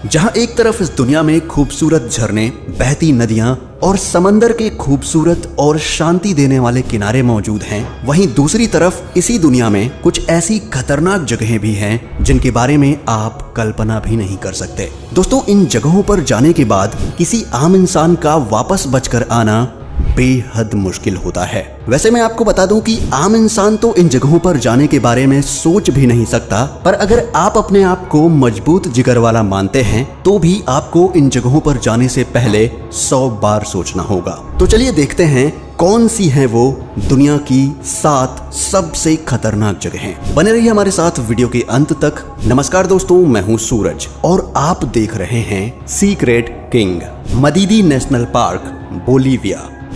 जहां एक तरफ इस दुनिया में खूबसूरत झरने, बहती नदियां और समंदर के खूबसूरत और शांति देने वाले किनारे मौजूद हैं, वहीं दूसरी तरफ इसी दुनिया में कुछ ऐसी खतरनाक जगहें भी हैं जिनके बारे में आप कल्पना भी नहीं कर सकते। दोस्तों, इन जगहों पर जाने के बाद किसी आम इंसान का वापस बचकर आना बेहद मुश्किल होता है। वैसे मैं आपको बता दूं कि आम इंसान तो इन जगहों पर जाने के बारे में सोच भी नहीं सकता, पर अगर आप अपने आप को मजबूत जिगर वाला मानते हैं तो भी आपको इन जगहों पर जाने से पहले 100 बार सोचना होगा। तो चलिए देखते हैं कौन सी हैं वो दुनिया की 7 सबसे खतरनाक जगहें। बने रहिए हमारे साथ वीडियो के अंत तक। नमस्कार दोस्तों, मैं हूं सूरज और आप देख रहे हैं secret king. Madidi national park,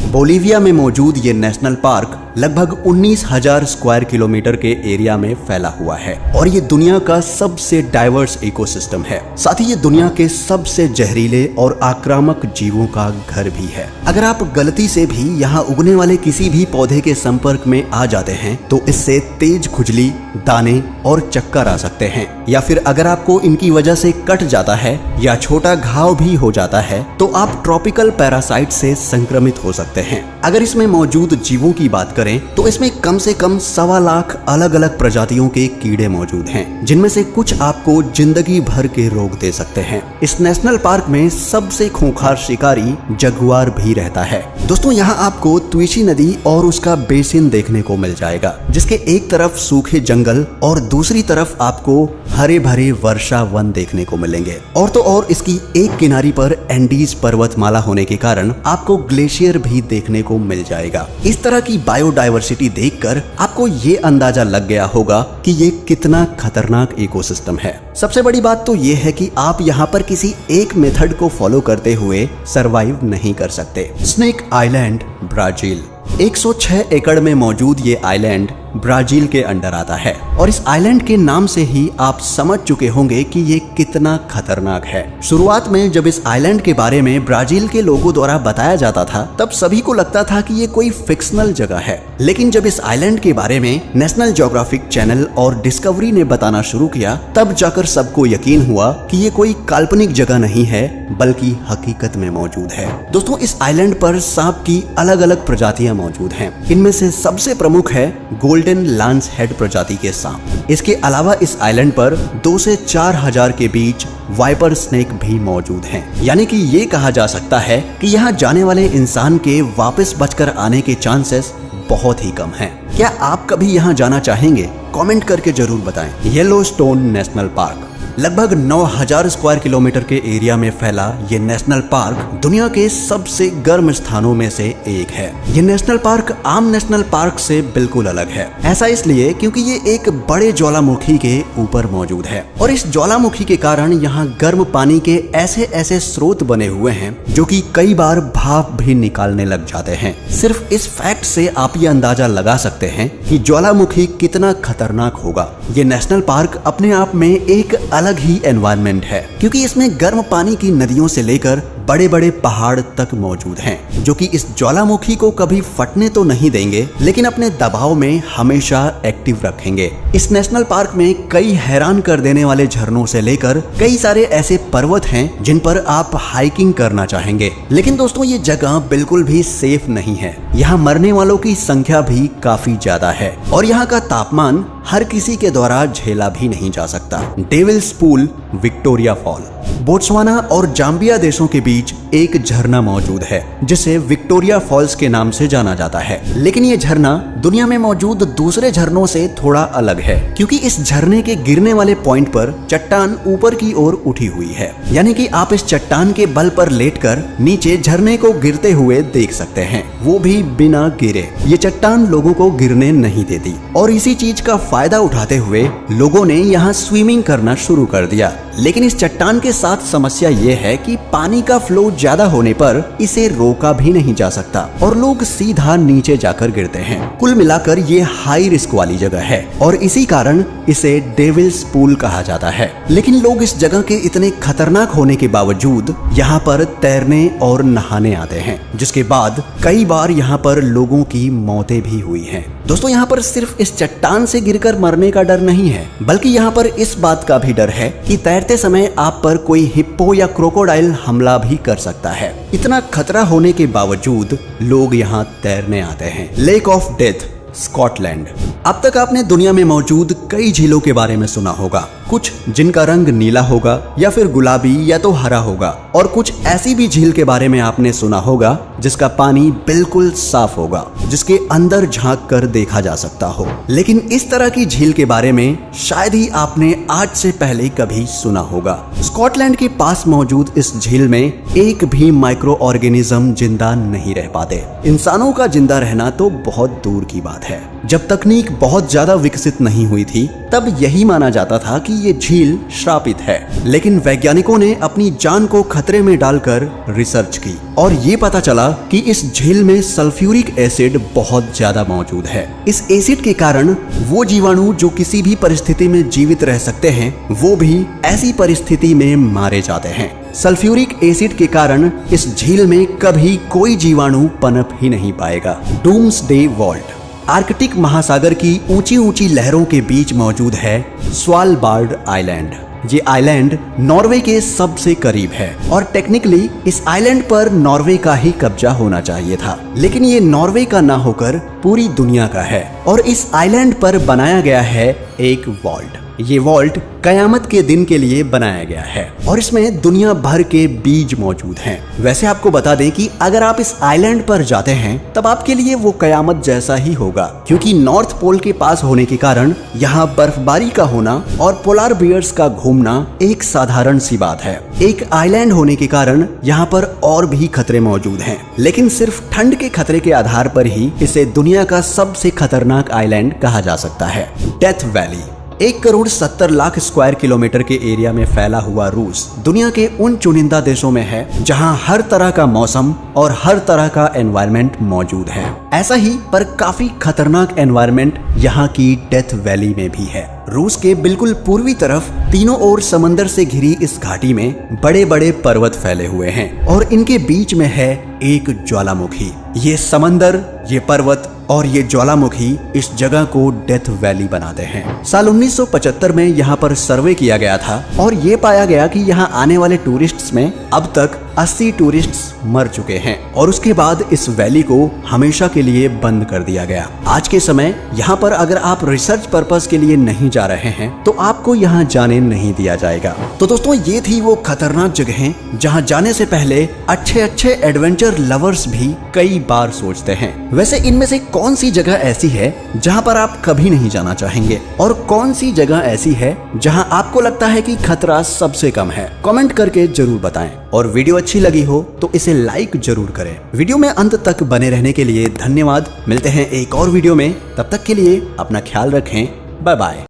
Bolivia में मौजूद ये नेशनल पार्क लगभग 19,000 स्क्वायर किलोमीटर के एरिया में फैला हुआ है और ये दुनिया का सबसे डाइवर्स इकोसिस्टम है। साथ ही ये दुनिया के सबसे जहरीले और आक्रामक जीवों का घर भी है। अगर आप गलती से भी यहाँ उगने वाले किसी भी पौधे के संपर्क में आ जाते हैं तो इससे तेज खुजली, दाने और चक्कर आ सकते हैं, या फिर अगर आपको इनकी वजह से कट जाता है या छोटा घाव भी हो जाता है तो आप ट्रॉपिकल पैरासाइट से संक्रमित हो सकते हैं। अगर इसमें मौजूद जीवों की बात करें तो इसमें कम से कम 1.25 लाख अलग अलग प्रजातियों के कीड़े मौजूद हैं, जिनमें से कुछ आपको जिंदगी भर के रोग दे सकते हैं। इस नेशनल पार्क में सबसे खूंखार शिकारी जगुआर भी रहता है। दोस्तों, यहाँ आपको त्विशी नदी और उसका बेसिन देखने को मिल जाएगा, जिसके एक तरफ सूखे जंगल और दूसरी तरफ आपको हरे भरे वर्षा वन देखने को मिलेंगे। और तो और इसकी एक किनारी पर एंडीज पर्वतमाला होने के कारण आपको ग्लेशियर भी देखने को मिल जाएगा। इस तरह की बायोडायवर्सिटी देखकर आपको ये अंदाजा लग गया होगा कि ये कितना खतरनाक इकोसिस्टम है। सबसे बड़ी बात तो ये है कि आप यहाँ पर किसी एक मेथड को फॉलो करते हुए सरवाइव नहीं कर सकते। Snake island, Brazil. 106 एकड़ में मौजूद ये आइलैंड ब्राजील के अंडर आता है और इस आइलैंड के नाम से ही आप समझ चुके होंगे कि ये कितना खतरनाक है। शुरुआत में जब इस आइलैंड के बारे में ब्राजील के लोगों द्वारा बताया जाता था तब सभी को लगता था कि ये कोई फिक्शनल जगह है, लेकिन जब इस आइलैंड के बारे में नेशनल ज्योग्राफिक चैनल और डिस्कवरी ने बताना शुरू किया तब जाकर सबको यकीन हुआ कि ये कोई काल्पनिक जगह नहीं है बल्कि हकीकत में मौजूद है। दोस्तों, इस आइलैंड पर सांप की अलग अलग प्रजातियां मौजूद हैं। इनमें से सबसे प्रमुख है गोल्डन लांस हेड प्रजाति के सांप। इसके अलावा इस आइलैंड पर 2 से 4 हजार के बीच वाइपर स्नेक भी मौजूद हैं। यानी कि ये कहा जा सकता है कि यहाँ जाने वाले इंसान के वापस बचकर आने के चांसेस बहुत ही कम हैं। क्या आप कभी यहाँ जाना चाहेंगे? कमेंट करके जरूर बताएं। येलोस्टोन नेशनल पार्क, लगभग 9,000 स्क्वायर किलोमीटर के एरिया में फैला ये नेशनल पार्क दुनिया के सबसे गर्म स्थानों में से एक है। ये नेशनल पार्क आम नेशनल पार्क से बिल्कुल अलग है। ऐसा इसलिए क्योंकि ये एक बड़े ज्वालामुखी के ऊपर मौजूद है और इस ज्वालामुखी के कारण यहाँ गर्म पानी के ऐसे ऐसे स्रोत बने हुए हैं जो कि कई बार भाप भी निकालने लग जाते हैं। सिर्फ इस फैक्ट से आप ये अंदाजा लगा सकते हैं कि ज्वालामुखी कितना खतरनाक होगा। ये नेशनल पार्क अपने आप में एक अलग ही एनवायरनमेंट है क्योंकि इसमें गर्म पानी की नदियों से लेकर बड़े बड़े पहाड़ तक मौजूद हैं जो कि इस ज्वालामुखी को कभी फटने तो नहीं देंगे लेकिन अपने दबाव में हमेशा एक्टिव रखेंगे। इस नेशनल पार्क में कई हैरान कर देने वाले झरनों से लेकर कई सारे ऐसे पर्वत हैं जिन पर आप हाइकिंग करना चाहेंगे। लेकिन दोस्तों, ये जगह बिल्कुल भी सेफ नहीं है। यहाँ मरने वालों की संख्या भी काफी ज्यादा है और यहाँ का तापमान हर किसी के द्वारा झेला भी नहीं जा सकता। Devil's Pool, Victoria Fall. Botswana और जाम्बिया देशों के बीच एक झरना मौजूद है जिसे विक्टोरिया फॉल्स के नाम से जाना जाता है। लेकिन ये झरना दुनिया में मौजूद दूसरे झरनों से थोड़ा अलग है क्योंकि इस झरने के गिरने वाले पॉइंट पर चट्टान ऊपर की ओर उठी हुई है। यानी कि आप इस चट्टान के बल पर लेटकर नीचे झरने को गिरते हुए देख सकते हैं, वो भी बिना गिरे। ये चट्टान लोगों को गिरने नहीं देती और इसी चीज का फायदा उठाते हुए लोगों ने यहाँ स्विमिंग करना शुरू कर दिया। लेकिन इस चट्टान के साथ समस्या ये है कि पानी का फ्लो ज्यादा होने पर इसे रोका भी नहीं जा सकता और लोग सीधा नीचे जाकर गिरते हैं। कुल मिलाकर ये हाई रिस्क वाली जगह है और इसी कारण इसे डेविल्स पूल कहा जाता है। लेकिन लोग इस जगह के इतने खतरनाक होने के बावजूद यहाँ पर तैरने और नहाने आते हैं, जिसके बाद कई बार यहाँ पर लोगों की मौतें भी हुई हैं। दोस्तों, यहाँ पर सिर्फ इस चट्टान से गिरकर मरने का डर नहीं है, बल्कि यहाँ पर इस बात का भी डर है कि तैरते समय आप पर कोई हिप्पो या क्रोकोडाइल हमला भी कर सकता है। इतना खतरा होने के बावजूद लोग यहाँ तैरने आते हैं। Lake of death, Scotland. अब तक आपने दुनिया में मौजूद कई झीलों के बारे में सुना होगा, कुछ जिनका रंग नीला होगा या फिर गुलाबी या तो हरा होगा, और कुछ ऐसी भी झील के बारे में आपने सुना होगा जिसका पानी बिल्कुल साफ होगा, जिसके अंदर झांक कर देखा जा सकता हो। लेकिन इस तरह की झील के बारे में शायद ही आपने आज से पहले कभी सुना होगा। स्कॉटलैंड के पास मौजूद इस झील में एक भी माइक्रो ऑर्गेनिज्म जिंदा नहीं रह पाते। इंसानों का जिंदा रहना तो बहुत दूर की बात है। जब तकनीक बहुत ज्यादा विकसित नहीं हुई थी तब यही माना जाता था कि ये झील श्रापित है। लेकिन वैज्ञानिकों ने अपनी जान को खतरे में डालकर रिसर्च की और ये पता चला कि इस झील में सल्फ्यूरिक एसिड बहुत ज्यादा मौजूद है। इस एसिड के कारण वो जीवाणु जो किसी भी परिस्थिति में जीवित रह सकते हैं, वो भी ऐसी परिस्थिति में मारे जाते हैं। सल्फ्यूरिक एसिड के कारण इस झील में कभी कोई जीवाणु पनप ही नहीं पाएगा। Doomsday vault. आर्कटिक महासागर की ऊंची ऊंची लहरों के बीच मौजूद है स्वालबार्ड आइलैंड। ये आइलैंड नॉर्वे के सबसे करीब है और टेक्निकली इस आइलैंड पर नॉर्वे का ही कब्जा होना चाहिए था, लेकिन ये नॉर्वे का ना होकर पूरी दुनिया का है और इस आइलैंड पर बनाया गया है एक वॉल्ट। ये वॉल्ट कयामत के दिन के लिए बनाया गया है और इसमें दुनिया भर के बीज मौजूद हैं। वैसे आपको बता दें कि अगर आप इस आइलैंड पर जाते हैं तब आपके लिए वो कयामत जैसा ही होगा, क्योंकि नॉर्थ पोल के पास होने के कारण यहाँ बर्फबारी का होना और पोलार बियर्स का घूमना एक साधारण सी बात है। एक आइलैंड होने के कारण यहाँ पर और भी खतरे मौजूद हैं, लेकिन सिर्फ ठंड के खतरे के आधार पर ही इसे दुनिया का सबसे खतरनाक आइलैंड कहा जा सकता है। Death valley. 1,70,00,000 स्क्वायर किलोमीटर के एरिया में फैला हुआ रूस दुनिया के उन चुनिंदा देशों में है जहां हर तरह का मौसम और हर तरह का एनवायरनमेंट मौजूद है। ऐसा ही पर काफी खतरनाक एनवायरनमेंट यहाँ की डेथ वैली में भी है। रूस के बिल्कुल पूर्वी तरफ तीनों ओर समंदर से घिरी इस घाटी में बड़े बड़े पर्वत फैले हुए हैं और इनके बीच में है एक ज्वालामुखी। ये समंदर, ये पर्वत और ये ज्वालामुखी इस जगह को डेथ वैली बनाते हैं। साल 1975 में यहाँ पर सर्वे किया गया था और ये पाया गया कि यहाँ आने वाले टूरिस्ट्स में अब तक 80 टूरिस्ट्स मर चुके हैं और उसके बाद इस वैली को हमेशा के लिए बंद कर दिया गया। आज के समय यहाँ पर अगर आप रिसर्च पर्पस के लिए नहीं जा रहे हैं तो आपको यहाँ जाने नहीं दिया जाएगा। तो दोस्तों, ये थी वो खतरनाक जगहें जहाँ जाने से पहले अच्छे एडवेंचर लवर्स भी कई बार सोचते हैं। वैसे इनमें से कौन सी जगह ऐसी है जहाँ पर आप कभी नहीं जाना चाहेंगे और कौन सी जगह ऐसी है जहाँ आपको लगता है कि खतरा सबसे कम है? कमेंट करके जरूर बताएं और वीडियो अच्छी लगी हो तो इसे लाइक जरूर करें। वीडियो में अंत तक बने रहने के लिए धन्यवाद। मिलते हैं एक और वीडियो में, तब तक के लिए अपना ख्याल रखें। Bye bye.